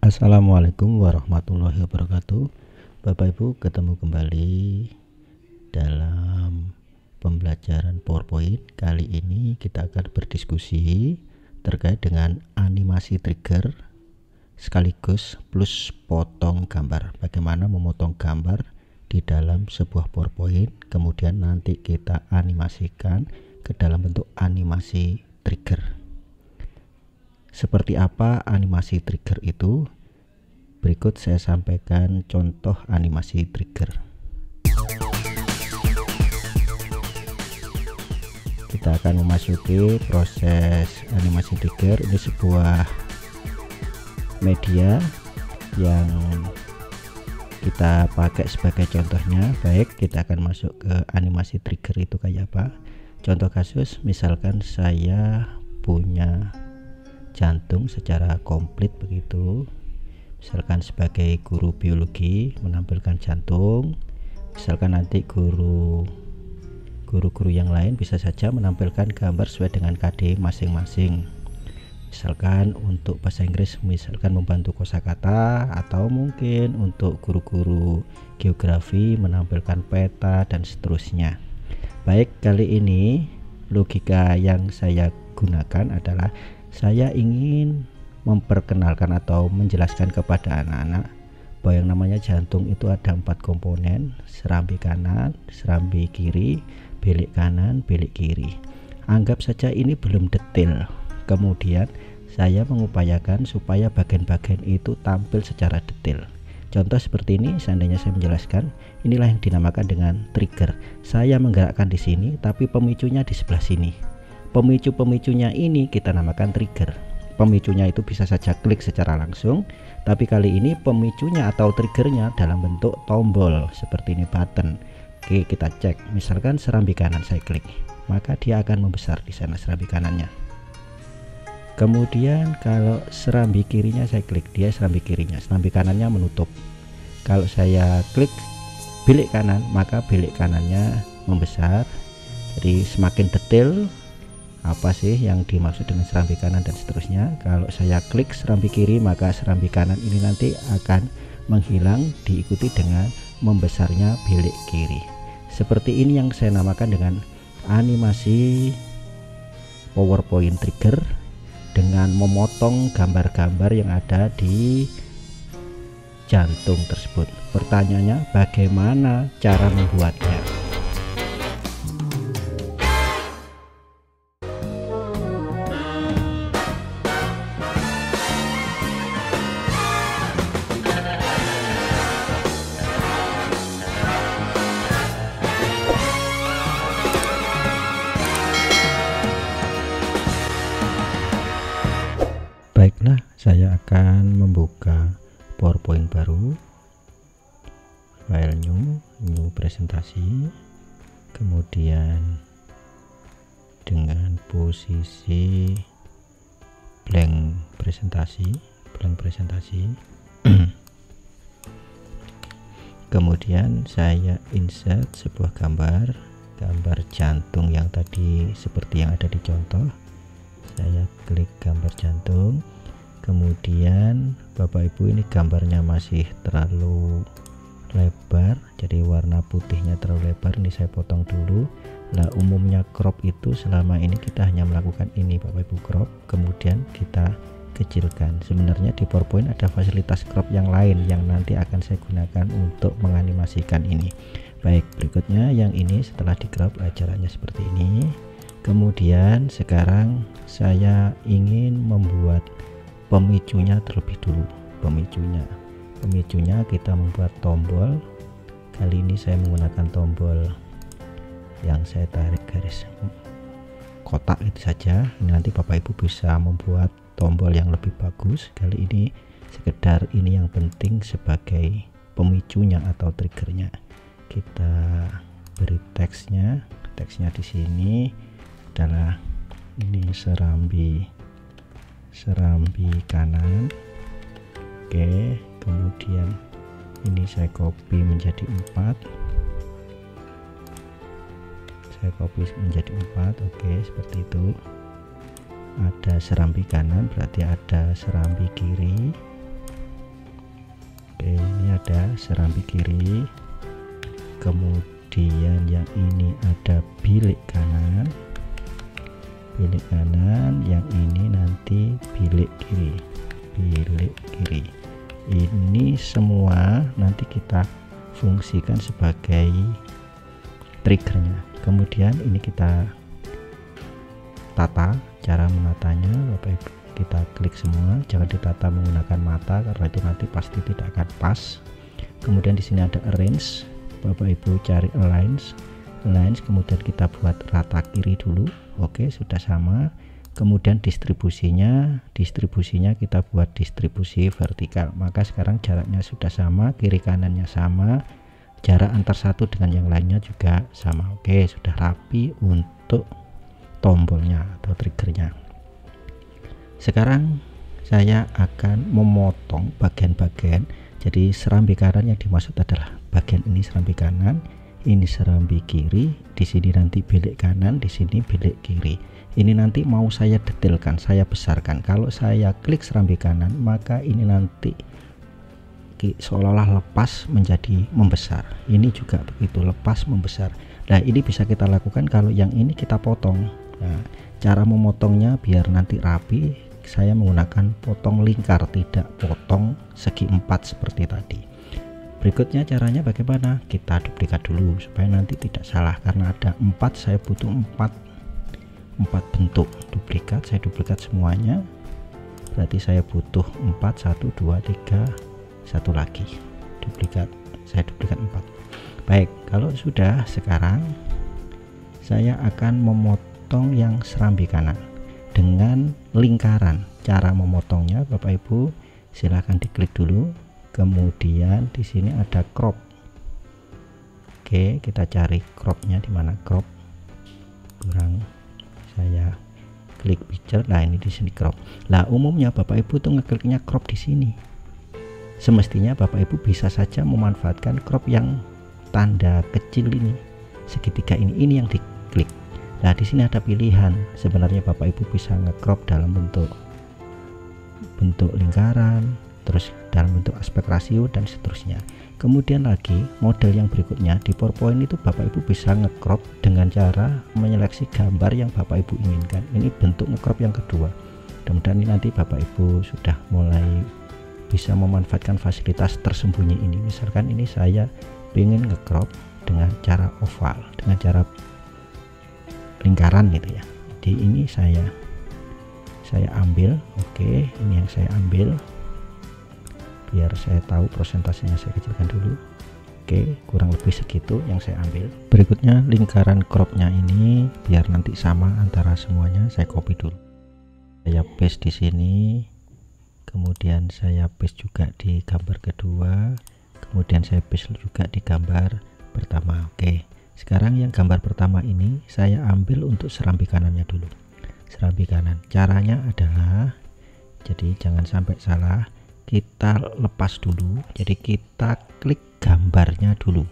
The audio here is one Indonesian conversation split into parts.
Assalamualaikum warahmatullahi wabarakatuh. Bapak Ibu, ketemu kembali dalam pembelajaran PowerPoint. Kali ini kita akan berdiskusi terkait dengan animasi trigger sekaligus plus potong gambar. Bagaimana memotong gambar di dalam sebuah PowerPoint, kemudian nanti kita animasikan ke dalam bentuk animasi trigger. Seperti apa animasi trigger itu? Berikut saya sampaikan contoh animasi trigger. Kita akan memasuki proses animasi trigger. Ini sebuah media yang kita pakai sebagai contohnya. Baik, kita akan masuk ke animasi trigger itu kayak apa. Contoh kasus, misalkan saya punya jantung secara komplit begitu. Misalkan sebagai guru biologi menampilkan jantung, misalkan nanti guru-guru yang lain bisa saja menampilkan gambar sesuai dengan KD masing-masing. Misalkan untuk bahasa Inggris misalkan membantu kosakata, atau mungkin untuk guru-guru geografi menampilkan peta dan seterusnya. Baik, kali ini logika yang saya gunakan adalah saya ingin memperkenalkan atau menjelaskan kepada anak-anak bahwa yang namanya jantung itu ada 4 komponen: serambi kanan, serambi kiri, bilik kanan, bilik kiri. Anggap saja ini belum detail. Kemudian saya mengupayakan supaya bagian-bagian itu tampil secara detail. Contoh seperti ini, seandainya saya menjelaskan, inilah yang dinamakan dengan trigger. Saya menggerakkan di sini, tapi pemicunya di sebelah sini. Pemicu-pemicunya ini kita namakan trigger. Pemicunya itu bisa saja klik secara langsung, tapi kali ini pemicunya atau triggernya dalam bentuk tombol seperti ini, button. Oke, kita cek. Misalkan serambi kanan saya klik, maka dia akan membesar di sana serambi kanannya. Kemudian kalau serambi kirinya saya klik, dia serambi kirinya, serambi kanannya menutup. Kalau saya klik bilik kanan, maka bilik kanannya membesar. Jadi semakin detail apa sih yang dimaksud dengan serambi kanan dan seterusnya. Kalau saya klik serambi kiri, maka serambi kanan ini nanti akan menghilang diikuti dengan membesarnya bilik kiri. Seperti ini yang saya namakan dengan animasi PowerPoint trigger dengan memotong gambar-gambar yang ada di jantung tersebut. Pertanyaannya, bagaimana cara membuatnya? Baiklah, saya akan membuka PowerPoint baru, file new presentasi, kemudian dengan posisi blank presentasi, kemudian saya insert sebuah gambar jantung yang tadi seperti yang ada di contoh. Saya klik gambar jantung, kemudian Bapak Ibu, ini gambarnya masih terlalu lebar, jadi warna putihnya terlalu lebar. Ini saya potong dulu. Nah, umumnya crop itu selama ini kita hanya melakukan ini Bapak Ibu, crop, kemudian kita kecilkan. Sebenarnya di PowerPoint ada fasilitas crop yang lain yang nanti akan saya gunakan untuk menganimasikan ini. Baik, berikutnya yang ini setelah di crop caranya seperti ini. Kemudian sekarang saya ingin membuat pemicunya terlebih dulu. Pemicunya kita membuat tombol. Kali ini saya menggunakan tombol yang saya tarik garis kotak itu saja. Nanti Bapak Ibu bisa membuat tombol yang lebih bagus. Kali ini sekedar ini yang penting sebagai pemicunya atau triggernya. Kita beri teksnya di sini adalah ini serambi kanan. Oke, kemudian ini saya copy menjadi 4. Oke, seperti itu. Ada serambi kanan, berarti ada serambi kiri. Oke, ini ada serambi kiri, kemudian yang ini ada bilik kanan, yang ini nanti bilik kiri. Ini semua nanti kita fungsikan sebagai triggernya. Kemudian ini kita tata, cara menatanya Bapak Ibu, kita klik semua, jangan ditata menggunakan mata karena itu nanti pasti tidak akan pas. Kemudian di sini ada arrange, Bapak Ibu cari align, kemudian kita buat rata kiri dulu. Oke, sudah sama. Kemudian distribusinya kita buat distribusi vertikal, maka sekarang jaraknya sudah sama, kiri kanannya sama, jarak antar satu dengan yang lainnya juga sama. Oke, sudah rapi untuk tombolnya atau triggernya. Sekarang saya akan memotong bagian-bagian. Jadi serambi kanan yang dimaksud adalah bagian ini serambi kanan, ini serambi kiri, di sini nanti bilik kanan, di sini bilik kiri. Ini nanti mau saya detailkan, saya besarkan. Kalau saya klik serambi kanan, maka ini nanti seolah-olah lepas menjadi membesar. Ini juga begitu, lepas membesar. Nah, ini bisa kita lakukan kalau yang ini kita potong. Nah, cara memotongnya biar nanti rapi, saya menggunakan potong lingkar, tidak potong segi 4 seperti tadi. Berikutnya caranya bagaimana? Kita duplikat dulu supaya nanti tidak salah, karena ada 4, saya butuh 4 bentuk duplikat. Saya duplikat semuanya, berarti saya butuh 4, 1, 2, 3, satu lagi duplikat, saya duplikat 4. Baik, kalau sudah, sekarang saya akan memotong yang serambi kanan dengan lingkaran. Cara memotongnya Bapak Ibu silahkan diklik dulu, kemudian di sini ada crop. Oke, kita cari cropnya di mana, crop kurang, saya klik picture. Nah, ini di sini crop. Lah, umumnya Bapak Ibu tuh ngekliknya crop di sini. Semestinya Bapak Ibu bisa saja memanfaatkan crop yang tanda kecil ini, segitiga ini yang diklik. Nah, di sini ada pilihan. Sebenarnya Bapak Ibu bisa nge-crop dalam bentuk lingkaran, terus dalam bentuk aspek rasio dan seterusnya. Kemudian lagi model yang berikutnya di PowerPoint itu Bapak Ibu bisa nge-crop dengan cara menyeleksi gambar yang Bapak Ibu inginkan. Ini bentuk nge-crop yang kedua. Mudah-mudahan ini nanti Bapak Ibu sudah mulai bisa memanfaatkan fasilitas tersembunyi ini. Misalkan ini saya ingin nge-crop dengan cara oval, dengan cara lingkaran gitu ya. Jadi ini saya ambil. Oke, ini yang saya ambil. Biar saya tahu prosentasenya, saya kecilkan dulu. Oke, kurang lebih segitu yang saya ambil. Berikutnya lingkaran cropnya ini biar nanti sama antara semuanya, saya copy dulu. Saya paste di sini. Kemudian saya paste juga di gambar kedua, kemudian saya paste juga di gambar pertama. Oke, sekarang yang gambar pertama ini saya ambil untuk serambi kanannya dulu. Serambi kanan, caranya adalah, jadi jangan sampai salah, kita lepas dulu. Jadi kita klik gambarnya dulu,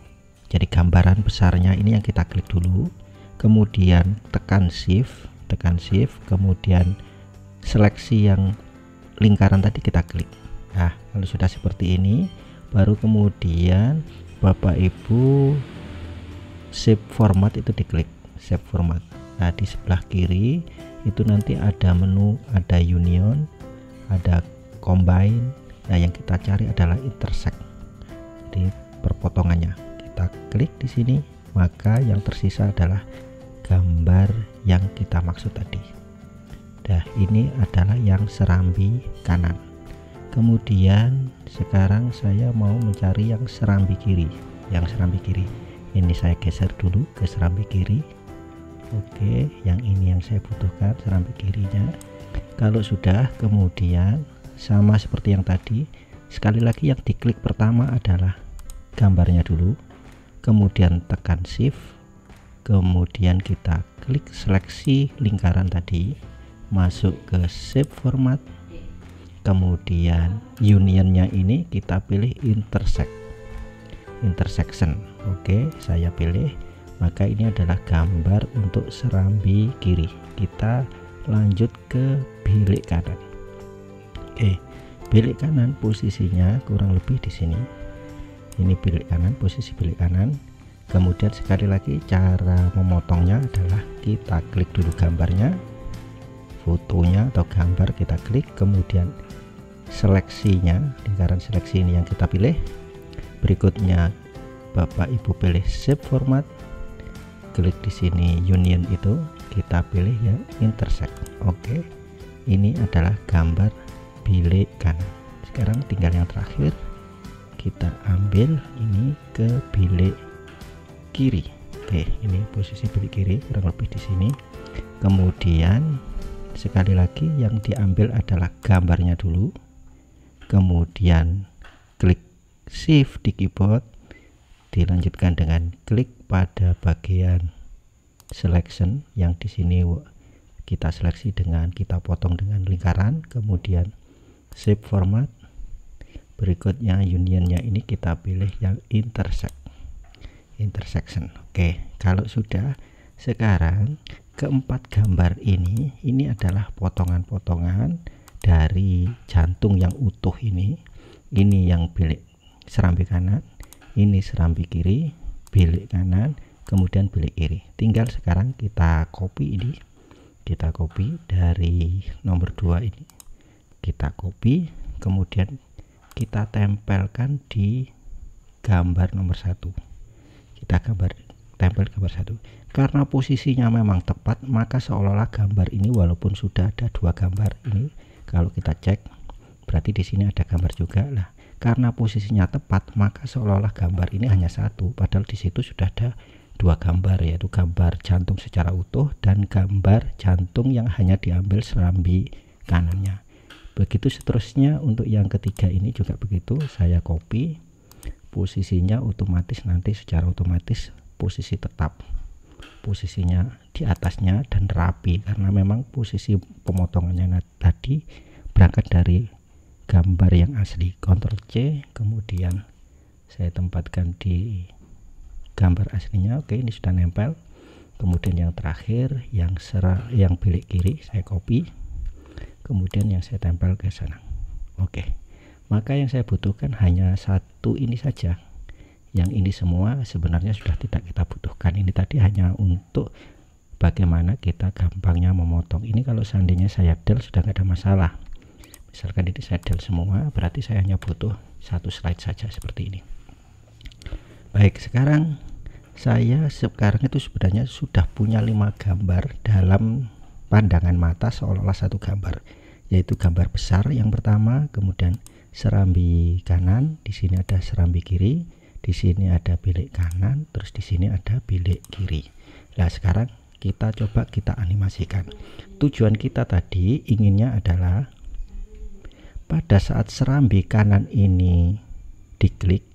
jadi gambaran besarnya ini yang kita klik dulu, kemudian tekan shift, kemudian seleksi yang lingkaran tadi kita klik. Nah, kalau sudah seperti ini, baru kemudian Bapak Ibu shape format itu diklik, shape format. Nah, di sebelah kiri itu nanti ada menu, ada union, ada combine. Nah, yang kita cari adalah intersect, jadi perpotongannya. Kita klik di sini, maka yang tersisa adalah gambar yang kita maksud tadi. Nah, ini adalah yang serambi kanan. Kemudian sekarang saya mau mencari yang serambi kiri. Ini saya geser dulu ke serambi kiri. Oke, yang ini yang saya butuhkan, serambi kirinya. Kalau sudah, kemudian sama seperti yang tadi, sekali lagi yang diklik pertama adalah gambarnya dulu, kemudian tekan shift, kemudian kita klik seleksi lingkaran tadi, masuk ke shape format, kemudian unionnya ini kita pilih intersection. Oke, saya pilih, maka ini adalah gambar untuk serambi kiri. Kita lanjut ke bilik kanan. Oke, bilik kanan posisinya kurang lebih di sini. Ini bilik kanan, posisi bilik kanan. Kemudian sekali lagi cara memotongnya adalah kita klik dulu gambarnya, fotonya atau gambar kita klik, kemudian seleksinya, lingkaran seleksi ini yang kita pilih. Berikutnya Bapak Ibu pilih shape format, klik di sini union, itu kita pilih yang intersect. Oke, ini adalah gambar bilik kanan. Sekarang tinggal yang terakhir, kita ambil ini ke bilik kiri. Oke, ini posisi bilik kiri kurang lebih di sini. Kemudian sekali lagi yang diambil adalah gambarnya dulu, kemudian klik shift di keyboard, dilanjutkan dengan klik pada bagian selection yang di sini kita seleksi dengan kita potong dengan lingkaran, kemudian shape format. Berikutnya unionnya ini kita pilih yang intersection. Oke, kalau sudah, sekarang keempat gambar ini adalah potongan-potongan dari jantung yang utuh ini. Ini yang bilik serambi kanan, ini serambi kiri, bilik kanan, kemudian bilik kiri. Tinggal sekarang kita copy ini, kita copy dari nomor 2 ini, kita copy, kemudian kita tempelkan di gambar nomor 1. Kita tempel gambar 1. Karena posisinya memang tepat, maka seolah-olah gambar ini walaupun sudah ada 2 gambar ini, kalau kita cek berarti di sini ada gambar juga lah. Karena posisinya tepat, maka seolah-olah gambar ini hanya 1, padahal di situ sudah ada 2 gambar, yaitu gambar jantung secara utuh dan gambar jantung yang hanya diambil serambi kanannya. Begitu seterusnya untuk yang ketiga ini juga begitu, saya copy, posisinya otomatis nanti secara otomatis posisi tetap, posisinya di atasnya dan rapi, karena memang posisi pemotongannya tadi berangkat dari gambar yang asli. Ctrl C, kemudian saya tempatkan di gambar aslinya. Oke, ini sudah nempel. Kemudian yang terakhir yang bilik kiri saya copy, kemudian yang saya tempel ke sana. Oke, maka yang saya butuhkan hanya satu ini saja. Yang ini semua sebenarnya sudah tidak kita butuhkan. Ini tadi hanya untuk bagaimana kita gampangnya memotong. Ini kalau seandainya saya del sudah nggak ada masalah. Misalkan ini saya del semua, berarti saya hanya butuh satu slide saja seperti ini. Baik, sekarang itu sebenarnya sudah punya 5 gambar dalam pandangan mata seolah-olah satu gambar, yaitu gambar besar yang pertama, kemudian serambi kanan, di sini ada serambi kiri, di sini ada bilik kanan, terus di sini ada bilik kiri. Nah, sekarang kita coba kita animasikan. Tujuan kita tadi inginnya adalah pada saat serambi kanan ini diklik,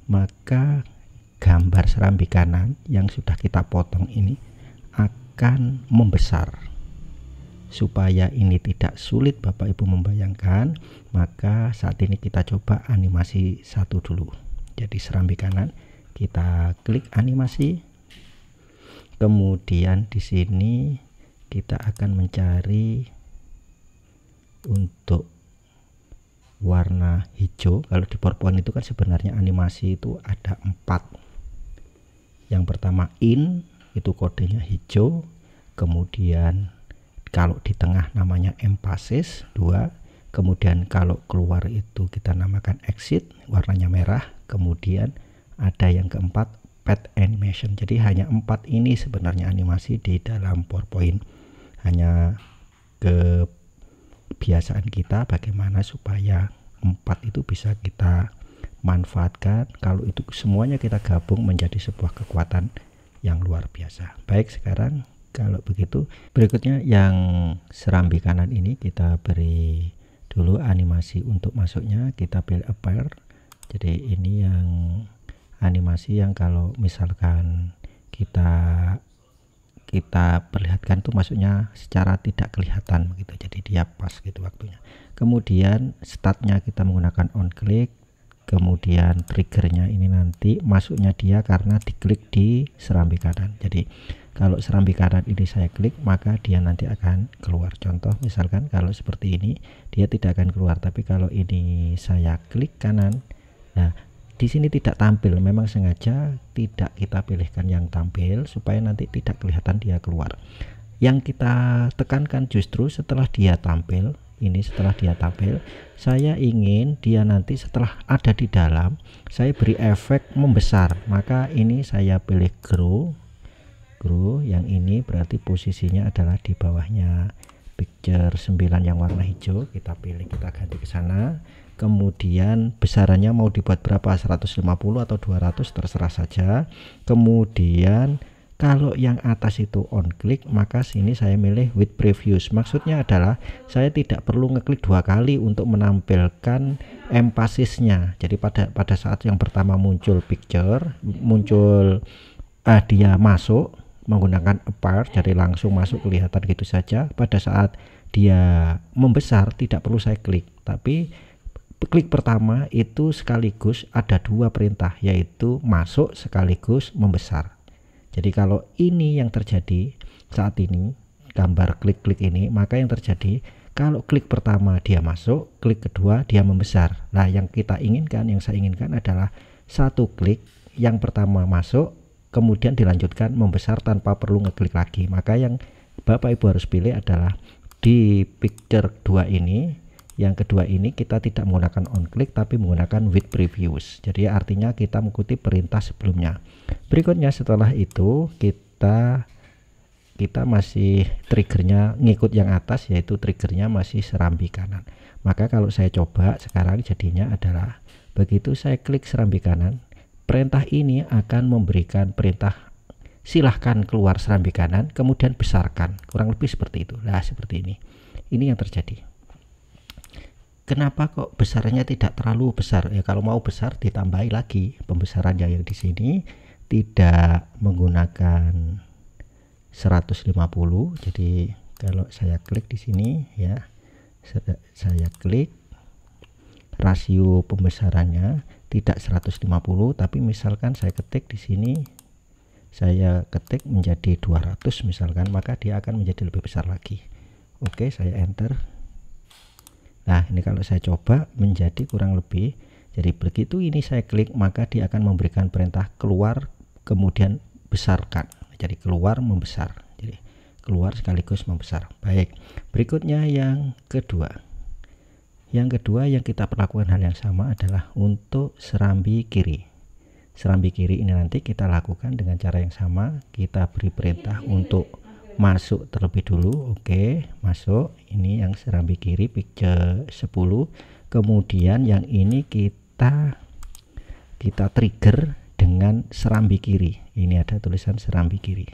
maka gambar serambi kanan yang sudah kita potong ini akan membesar. Supaya ini tidak sulit Bapak Ibu membayangkan, maka saat ini kita coba animasi satu dulu. Jadi serambi kanan kita klik animasi, kemudian di sini kita akan mencari untuk warna hijau. Kalau di PowerPoint itu kan sebenarnya animasi itu ada 4. Yang pertama in, itu kodenya hijau, kemudian kalau di tengah namanya emphasis 2, kemudian kalau keluar itu kita namakan exit, warnanya merah, kemudian ada yang keempat pet animation. Jadi hanya 4 ini sebenarnya animasi di dalam PowerPoint, hanya kebiasaan kita bagaimana supaya 4 itu bisa kita manfaatkan. Kalau itu semuanya kita gabung menjadi sebuah kekuatan yang luar biasa. Baik, sekarang kalau begitu berikutnya yang serambi kanan ini kita beri dulu animasi untuk masuknya, kita pilih appear. Jadi ini yang animasi yang kalau misalkan kita perlihatkan itu masuknya secara tidak kelihatan begitu, jadi dia pas gitu waktunya. Kemudian startnya kita menggunakan on click, kemudian triggernya ini nanti masuknya dia karena diklik di serambi kanan. Jadi Kalau serambi kanan ini saya klik, maka dia nanti akan keluar. Contoh misalkan kalau seperti ini, dia tidak akan keluar. Tapi kalau ini saya klik kanan, nah di sini tidak tampil. Memang sengaja tidak kita pilihkan yang tampil supaya nanti tidak kelihatan dia keluar. Yang kita tekankan justru setelah dia tampil. Ini setelah dia tampil, saya ingin dia nanti setelah ada di dalam, saya beri efek membesar. Maka ini saya pilih grow. Yang ini berarti posisinya adalah di bawahnya picture 9 yang warna hijau. Kita pilih, kita ganti ke sana. Kemudian besarannya mau dibuat berapa, 150 atau 200 terserah saja. Kemudian kalau yang atas itu on click, maka sini saya milih with previews. Maksudnya adalah saya tidak perlu ngeklik 2 kali untuk menampilkan empasisnya. Jadi pada saat yang pertama muncul picture, muncul dia masuk menggunakan apart, jadi langsung masuk kelihatan gitu saja. Pada saat dia membesar tidak perlu saya klik, tapi klik pertama itu sekaligus ada 2 perintah, yaitu masuk sekaligus membesar. Jadi kalau ini yang terjadi saat ini, gambar klik-klik ini, maka yang terjadi kalau klik pertama dia masuk, klik kedua dia membesar. Nah yang kita inginkan, yang saya inginkan adalah satu klik yang pertama masuk, kemudian dilanjutkan membesar tanpa perlu ngeklik lagi. Maka yang Bapak Ibu harus pilih adalah di picture 2 ini, yang kedua ini kita tidak menggunakan on click tapi menggunakan with previews. Jadi artinya kita mengikuti perintah sebelumnya. Berikutnya setelah itu kita masih triggernya ngikut yang atas, yaitu triggernya masih serambi kanan. Maka kalau saya coba sekarang jadinya adalah begitu saya klik serambi kanan, perintah ini akan memberikan perintah silahkan keluar serambi kanan, kemudian besarkan, kurang lebih seperti itu. Nah seperti ini yang terjadi. Kenapa kok besarnya tidak terlalu besar? Ya kalau mau besar ditambahi lagi pembesarannya, yang di sini tidak menggunakan 150. Jadi kalau saya klik di sini ya, saya klik rasio pembesarannya tidak 150, tapi misalkan saya ketik di sini, saya ketik menjadi 200 misalkan, maka dia akan menjadi lebih besar lagi. Oke, saya enter. Nah ini kalau saya coba menjadi kurang lebih, jadi begitu ini saya klik maka dia akan memberikan perintah keluar kemudian besarkan. Jadi keluar membesar, jadi keluar sekaligus membesar. Baik, berikutnya yang kedua. Yang kedua yang kita perlakukan hal yang sama adalah untuk serambi kiri. Serambi kiri ini nanti kita lakukan dengan cara yang sama. Kita beri perintah untuk masuk terlebih dulu. Oke, masuk. Ini yang serambi kiri picture 10. Kemudian yang ini kita trigger dengan serambi kiri. Ini ada tulisan serambi kiri.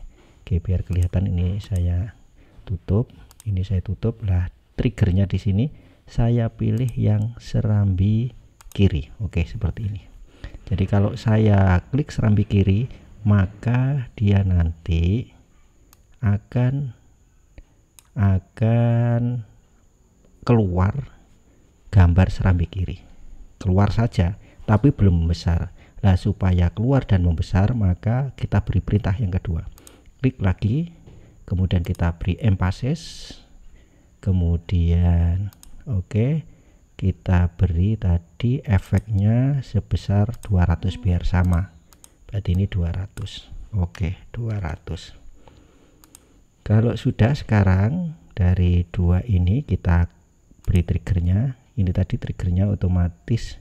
Oke, biar kelihatan ini saya tutup. Ini saya tutup. Lah, triggernya di sini saya pilih yang serambi kiri. Oke, seperti ini. Jadi kalau saya klik serambi kiri, maka dia nanti akan keluar gambar serambi kiri, keluar saja tapi belum membesar. Nah supaya keluar dan membesar maka kita beri perintah yang kedua, klik lagi, kemudian kita beri emphasis, kemudian oke, kita beri tadi efeknya sebesar 200 biar sama, berarti ini 200. Oke, 200. Kalau sudah, sekarang dari 2 ini kita beri triggernya. Ini tadi triggernya otomatis,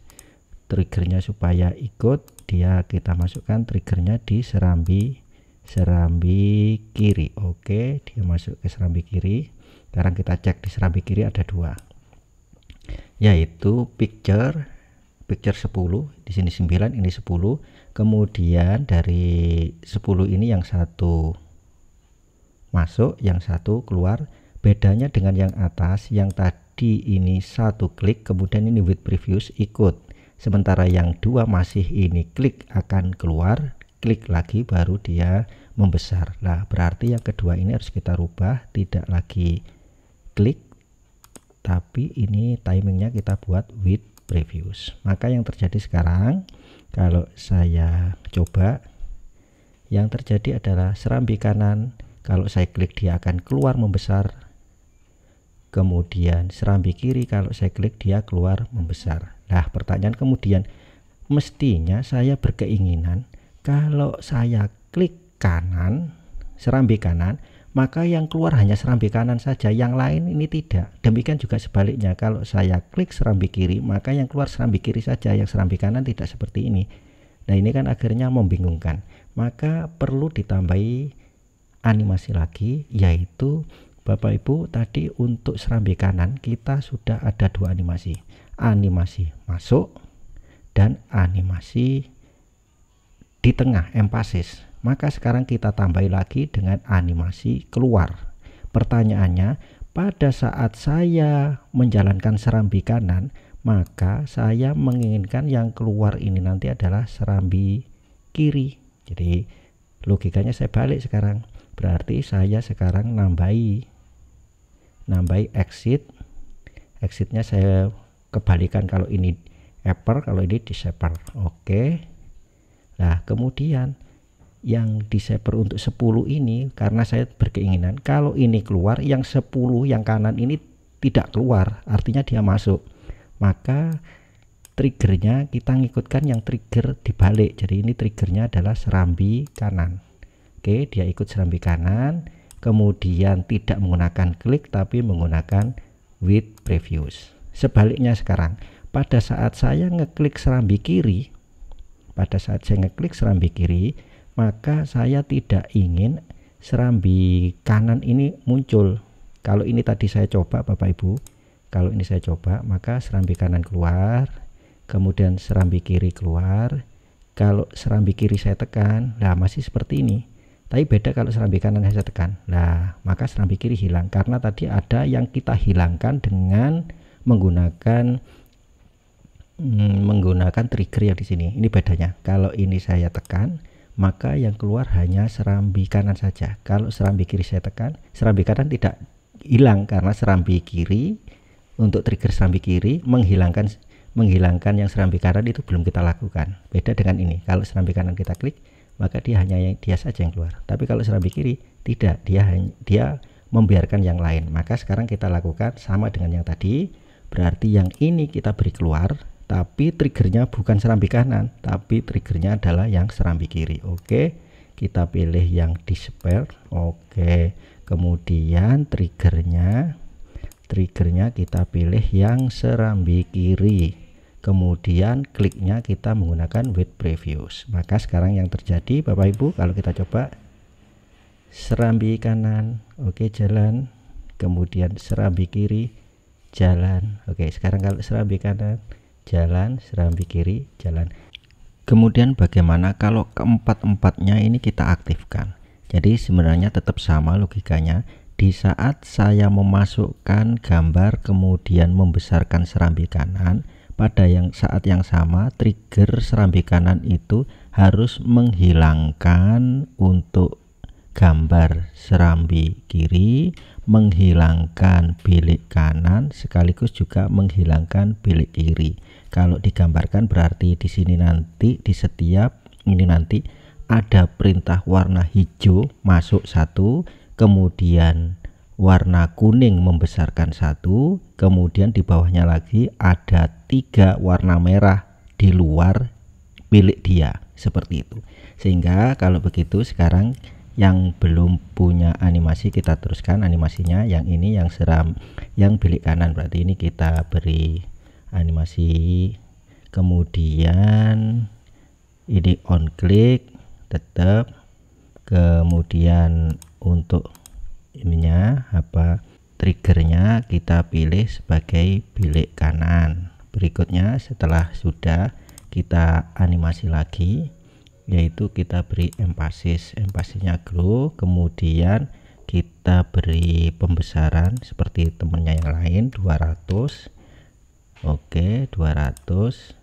triggernya supaya ikut dia, kita masukkan triggernya di serambi kiri. Oke, dia masuk ke serambi kiri. Sekarang kita cek di serambi kiri ada 2, yaitu picture 10, di sini 9, ini 10. Kemudian dari 10 ini yang satu masuk, yang satu keluar. Bedanya dengan yang atas, yang tadi ini satu klik kemudian ini with previews ikut, sementara yang 2 masih ini klik akan keluar, klik lagi baru dia membesar. Nah berarti yang kedua ini harus kita rubah, tidak lagi klik tapi ini timingnya kita buat with previews. Maka yang terjadi sekarang kalau saya coba, yang terjadi adalah serambi kanan kalau saya klik dia akan keluar membesar, kemudian serambi kiri kalau saya klik dia keluar membesar. Nah, pertanyaan kemudian, mestinya saya berkeinginan kalau saya klik kanan, serambi kanan, maka yang keluar hanya serambi kanan saja, yang lain ini tidak. Demikian juga sebaliknya, kalau saya klik serambi kiri, maka yang keluar serambi kiri saja, yang serambi kanan tidak seperti ini. Nah, ini kan akhirnya membingungkan. Maka perlu ditambahi animasi lagi, yaitu Bapak Ibu tadi untuk serambi kanan kita sudah ada dua animasi. Animasi masuk dan animasi di tengah, emphasis. Maka sekarang kita tambahi lagi dengan animasi keluar. Pertanyaannya, pada saat saya menjalankan serambi kanan, maka saya menginginkan yang keluar ini nanti adalah serambi kiri. Jadi logikanya saya balik sekarang. Berarti saya sekarang nambahi exit. Exitnya saya kebalikan, kalau ini upper, kalau ini disable. Oke. Nah, kemudian yang disable untuk 10 ini, karena saya berkeinginan kalau ini keluar, yang 10 yang kanan ini tidak keluar, artinya dia masuk. Maka triggernya kita ngikutkan yang trigger dibalik. Jadi ini triggernya adalah serambi kanan. Oke, dia ikut serambi kanan, kemudian tidak menggunakan klik tapi menggunakan with previous. Sebaliknya sekarang, pada saat saya ngeklik serambi kiri, maka saya tidak ingin serambi kanan ini muncul. Kalau ini tadi saya coba Bapak Ibu, kalau ini saya coba, maka serambi kanan keluar, kemudian serambi kiri keluar. Kalau serambi kiri saya tekan, nah masih seperti ini. Tapi beda kalau serambi kanan saya tekan. Nah, maka serambi kiri hilang, karena tadi ada yang kita hilangkan dengan menggunakan trigger yang di sini. Ini bedanya. Kalau ini saya tekan, maka yang keluar hanya serambi kanan saja. Kalau serambi kiri saya tekan, serambi kanan tidak hilang, karena serambi kiri, untuk trigger serambi kiri menghilangkan yang serambi kanan itu belum kita lakukan. Beda dengan ini. Kalau serambi kanan kita klik, maka dia saja yang keluar. Tapi kalau serambi kiri tidak, dia membiarkan yang lain. Maka sekarang kita lakukan sama dengan yang tadi. Berarti yang ini kita beri keluar, tapi triggernya bukan serambi kanan, tapi triggernya adalah yang serambi kiri. Oke, kita pilih yang disable. Oke, kemudian triggernya kita pilih yang serambi kiri, kemudian kliknya kita menggunakan with previous. Maka sekarang yang terjadi Bapak Ibu, kalau kita coba serambi kanan, oke, jalan, kemudian serambi kiri, jalan. Oke, sekarang kalau serambi kanan jalan, serambi kiri jalan. Kemudian bagaimana kalau keempat-empatnya ini kita aktifkan? Jadi sebenarnya tetap sama logikanya. Di saat saya memasukkan gambar kemudian membesarkan serambi kanan, pada saat yang sama trigger serambi kanan itu harus menghilangkan untuk gambar serambi kiri, menghilangkan bilik kanan, sekaligus juga menghilangkan bilik kiri. Kalau digambarkan berarti di sini nanti, di setiap ini nanti ada perintah warna hijau masuk 1, kemudian warna kuning membesarkan 1, kemudian di bawahnya lagi ada 3 warna merah di luar bilik dia, seperti itu. Sehingga kalau begitu sekarang yang belum punya animasi kita teruskan animasinya. Yang ini yang bilik kanan, berarti ini kita beri animasi, kemudian ini on click tetap, kemudian untuk ininya triggernya kita pilih sebagai bilik kanan. Berikutnya setelah sudah kita animasi lagi, yaitu kita beri empasisnya grow, kemudian kita beri pembesaran seperti temennya yang lain 200. Oke, 200,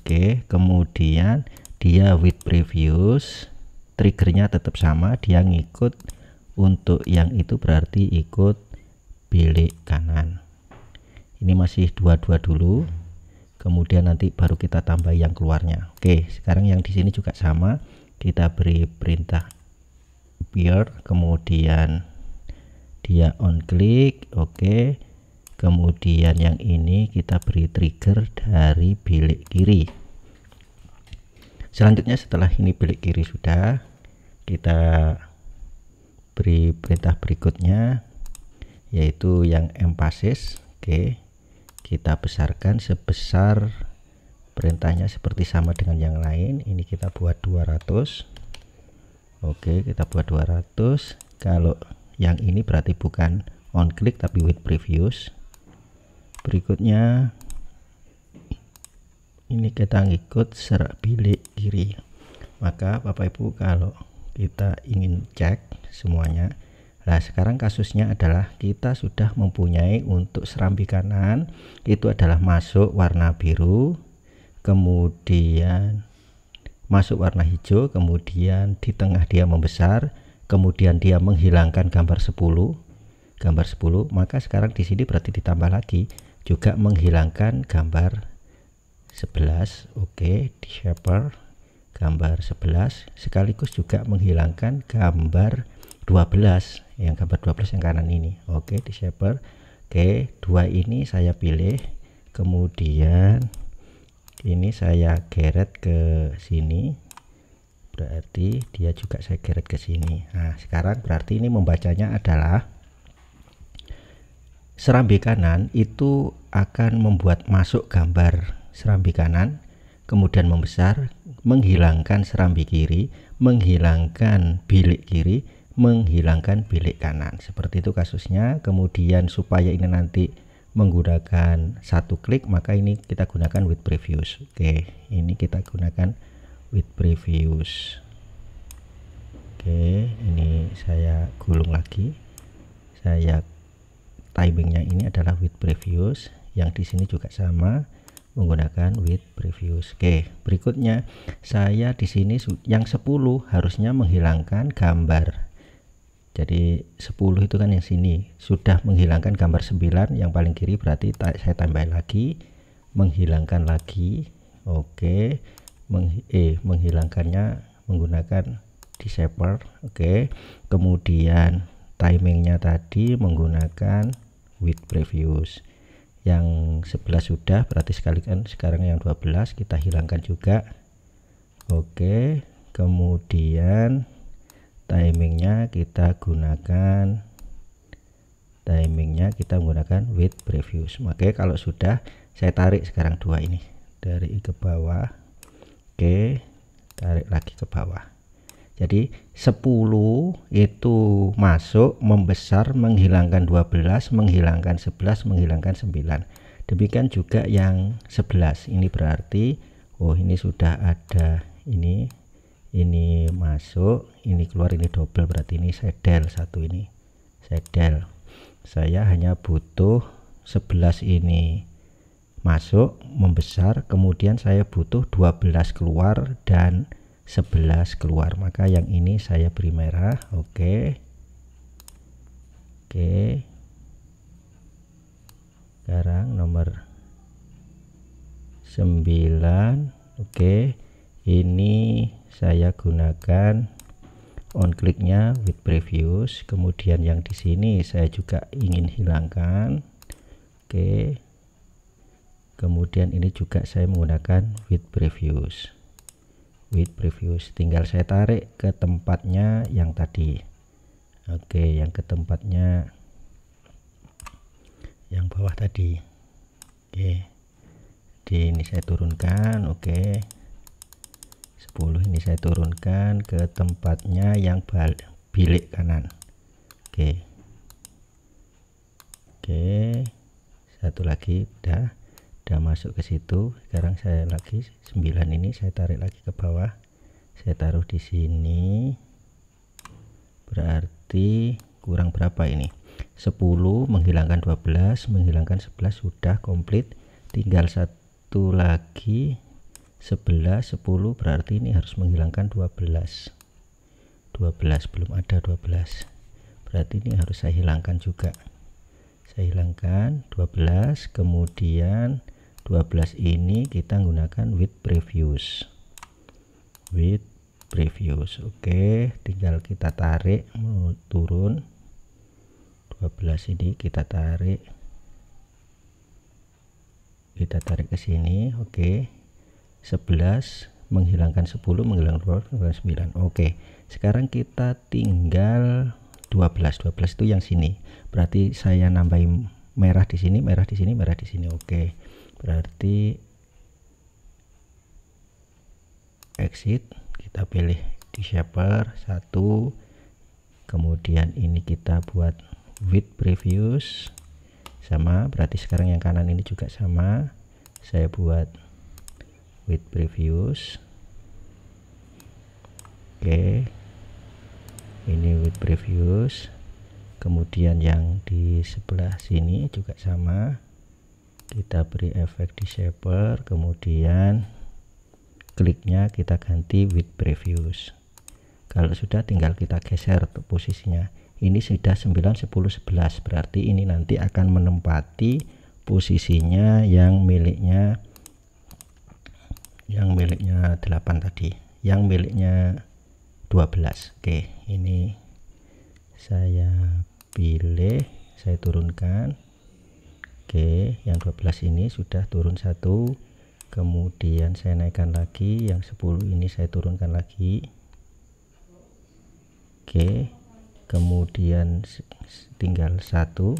oke. Kemudian dia with previous, triggernya tetap sama, dia ngikut untuk yang itu berarti ikut bilik kanan. Ini masih 22 dulu. kemudian nanti baru kita tambah yang keluarnya. Oke, sekarang yang di sini juga sama, kita beri perintah appear, kemudian dia on click. Oke, kemudian yang ini kita beri trigger dari bilik kiri. Selanjutnya setelah ini bilik kiri sudah, kita beri perintah berikutnya yaitu yang emphasis. Oke, kita besarkan sebesar perintahnya seperti sama dengan yang lain. Ini kita buat 200. Oke, kita buat 200. Kalau yang ini berarti bukan on click tapi with previous. Berikutnya ini kita ngikut serak bilik kiri. Maka Bapak Ibu, kalau kita ingin cek semuanya, nah sekarang kasusnya adalah kita sudah mempunyai untuk serambi kanan itu adalah masuk warna biru, kemudian masuk warna hijau, kemudian di tengah dia membesar, kemudian dia menghilangkan gambar 10, maka sekarang di sini berarti ditambah lagi juga menghilangkan gambar 11. Oke, di shaper gambar 11 sekaligus juga menghilangkan gambar 12, yang gambar 12 yang kanan ini. Oke, di shaper. Oke, dua ini saya pilih, kemudian ini saya geret ke sini, berarti dia juga saya geret ke sini. Nah sekarang berarti ini membacanya adalah serambi kanan itu akan membuat masuk gambar serambi kanan, kemudian membesar, menghilangkan serambi kiri, menghilangkan bilik kiri, menghilangkan bilik kanan. Seperti itu kasusnya. Kemudian supaya ini nanti menggunakan satu klik, maka ini kita gunakan with previous. Oke, ini kita gunakan with previous. Oke, ini saya gulung lagi. Saya timingnya ini adalah with previous. Yang di sini juga sama, menggunakan with previous. Oke, berikutnya saya di sini yang 10 harusnya menghilangkan gambar. Jadi 10 itu kan yang sini sudah menghilangkan gambar 9 yang paling kiri, berarti saya tambah lagi, menghilangkan lagi. Oke, menghilangkannya menggunakan disable. Oke, kemudian timingnya tadi menggunakan with previous. Yang 11 sudah, berarti sekalian sekarang yang 12 kita hilangkan juga. Oke, kemudian timingnya kita gunakan with previous. Oke, kalau sudah saya tarik sekarang dua ini dari ke bawah. Oke, tarik lagi ke bawah. Jadi 10 itu masuk, membesar, menghilangkan 12, menghilangkan 11, menghilangkan 9. Demikian juga yang 11. Ini berarti oh ini sudah ada ini masuk, ini keluar, ini double, berarti ini saya del satu, ini saya del. Saya hanya butuh 11 ini masuk, membesar, kemudian saya butuh 12 keluar dan 11 keluar, maka yang ini saya beri merah. Oke, sekarang nomor 9. Oke, ini saya gunakan on clicknya with previous. Kemudian yang di sini saya juga ingin hilangkan. Oke, kemudian ini juga saya menggunakan with previous. Tinggal saya tarik ke tempatnya yang tadi. Oke, yang ke tempatnya yang bawah tadi. Oke, ini saya turunkan. Oke, 10 ini saya turunkan ke tempatnya yang bilik kanan. Oke, satu lagi udah masuk ke situ. Sekarang saya lagi 9 ini saya tarik lagi ke bawah, saya taruh di sini, berarti kurang berapa ini? 10 menghilangkan 12, menghilangkan 11 sudah komplit, tinggal satu lagi 11, 10, berarti ini harus menghilangkan 12, belum ada 12, berarti ini harus saya hilangkan juga. Saya hilangkan 12, kemudian 12 ini kita gunakan with previous. Oke, tinggal kita tarik turun 12 ini, kita tarik ke sini. Oke, 11 menghilangkan 10, menghilangkan 9. Oke, sekarang kita tinggal 12 itu yang sini, berarti saya nambahin merah di sini, merah di sini, merah di sini. Oke, berarti exit, kita pilih di shaper 1, kemudian ini kita buat with previous sama, berarti sekarang yang kanan ini juga sama, saya buat with previous. Oke, ini with previous, kemudian yang di sebelah sini juga sama, kita beri efek di shaper, kemudian kliknya kita ganti with previous. Kalau sudah tinggal kita geser untuk posisinya. Ini sudah 9, 10, 11, berarti ini nanti akan menempati posisinya yang miliknya 8 tadi, yang miliknya 12. Oke, ini saya pilih, saya turunkan. Oke, yang 12 ini sudah turun 1, kemudian saya naikkan lagi, yang 10 ini saya turunkan lagi. Oke, kemudian tinggal 1,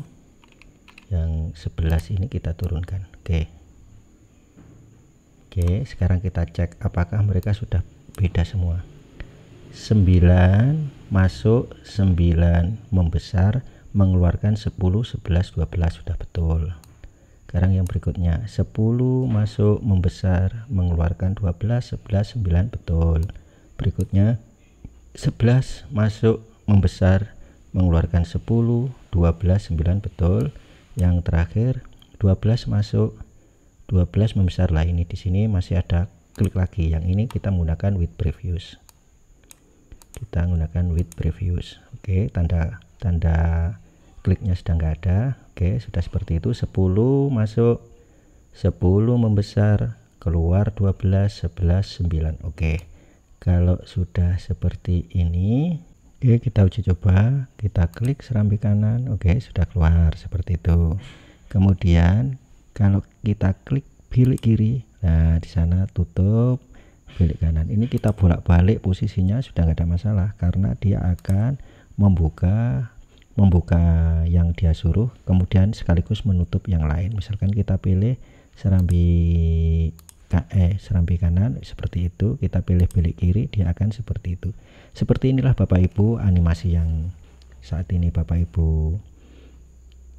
yang 11 ini kita turunkan. Oke, sekarang kita cek apakah mereka sudah beda semua. 9 masuk, 9 membesar, mengeluarkan 10, 11, 12 sudah betul. Sekarang yang berikutnya 10 masuk, membesar, mengeluarkan 12, 11, 9 betul. Berikutnya 11 masuk, membesar, mengeluarkan 10, 12, 9 betul. Yang terakhir 12 masuk, 12 membesar. Lah ini di sini masih ada klik lagi, yang ini kita menggunakan with previous. Oke, tanda kliknya sedang nggak ada. Oke, sudah seperti itu. 10 masuk, 10 membesar, keluar 12, 11, 9. Oke, kalau sudah seperti ini, oke, kita uji coba, kita klik serambi kanan. Oke, sudah keluar seperti itu. Kemudian kalau kita klik bilik kiri, nah di sana tutup, bilik kanan ini kita bolak-balik posisinya sudah nggak ada masalah, karena dia akan membuka yang dia suruh, kemudian sekaligus menutup yang lain. Misalkan kita pilih serambi kanan seperti itu, kita pilih bilik kiri, dia akan seperti itu. Seperti inilah Bapak Ibu animasi yang saat ini Bapak Ibu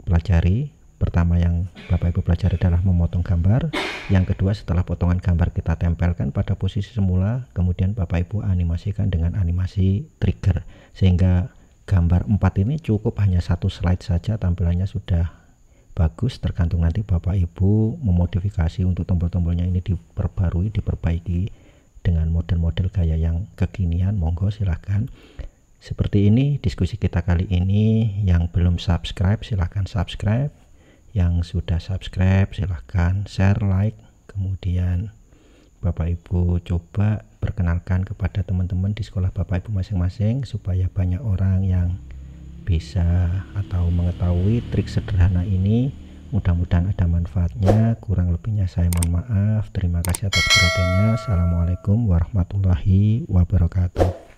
pelajari. Pertama yang Bapak Ibu pelajari adalah memotong gambar. Yang kedua, setelah potongan gambar kita tempelkan pada posisi semula, kemudian Bapak Ibu animasikan dengan animasi trigger, sehingga gambar 4 ini cukup hanya satu slide saja, tampilannya sudah bagus. Tergantung nanti Bapak Ibu memodifikasi untuk tombol-tombolnya ini diperbarui, diperbaiki dengan model-model gaya yang kekinian, monggo silahkan. Seperti ini diskusi kita kali ini. Yang belum subscribe silahkan subscribe, yang sudah subscribe silahkan share, like, kemudian Bapak Ibu coba perkenalkan kepada teman-teman di sekolah Bapak Ibu masing-masing, supaya banyak orang yang bisa atau mengetahui trik sederhana ini. Mudah-mudahan ada manfaatnya. Kurang lebihnya saya mohon maaf. Terima kasih atas perhatiannya. Assalamualaikum warahmatullahi wabarakatuh.